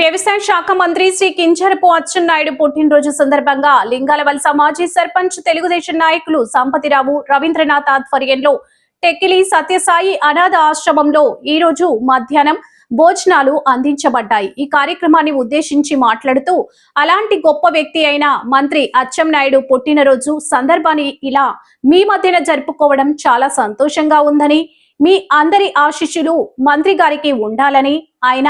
వ్యవసాయ శాఖ మంత్రి శ్రీ కింజరపు అచ్చెన్నాయుడు పుట్టినరోజు సందర్భంగా లింగాలవలస మాజీ సర్పంచ్ తెలుగుదేశం నాయకులు సంపతిరావు రవీంద్రనాథ్ ఆధ్వర్యంలో టెక్కిలి సత్యసాయి అనాథ ఆశ్రమంలో ఈ రోజు మధ్యాహ్నం భోజనాలు అందించబడ్డాయి. ఈ కార్యక్రమాన్ని ఉద్దేశించి మాట్లాడుతూ అలాంటి గొప్ప వ్యక్తి అయిన మంత్రి అచ్చెన్నాయుడు పుట్టినరోజు సందర్భాన్ని ఇలా మీ మధ్యన జరుపుకోవడం చాలా సంతోషంగా ఉందని, మీ అందరి ఆశీస్సులు మంత్రి గారికి ఉండాలని, ఆయన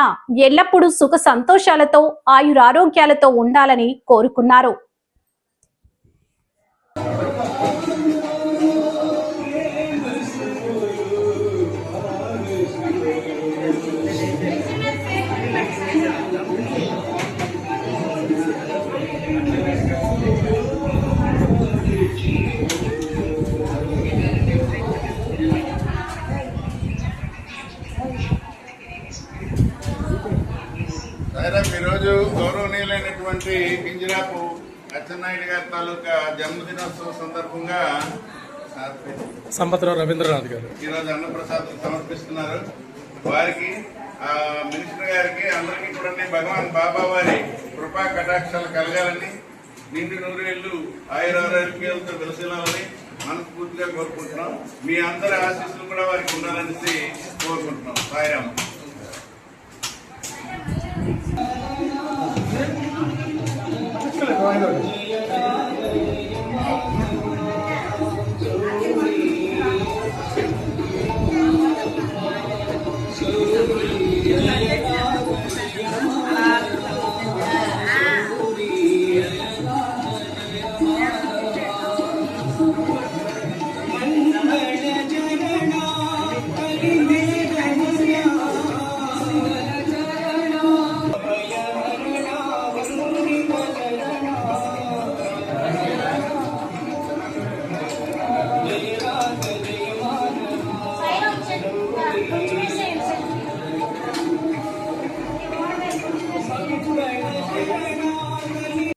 ఎల్లప్పుడూ సుఖ సంతోషాలతో ఆయురారోగ్యాలతో ఉండాలని కోరుకున్నారు. ఈరోజు గౌరవనీయులైనటువంటి కింజరాపు అచ్చెన్నాయుడు గారి తాలూకా జన్మదినోత్సవం సందర్భంగా సంపత్రావు రవీంద్రనాథ్ గారు ఈరోజు అన్నప్రసాదం సమర్పిస్తున్నారు. వారికి మినిస్టర్ గారికి అందరికీ కూడా భగవాన్ బాబా వారి కృపా కటాక్షాలు కలగాలని, నిండు నూరేళ్లు ఆయురారోగ్యాలతో వెలసిల్లాలని మనస్ఫూర్తిగా కోరుకుంటున్నాం. మీ అందరి ఆశీస్సులు కూడా వారికి ఉండాలనేసి కోరుకుంటున్నాం. సాయిరామ్. Why not?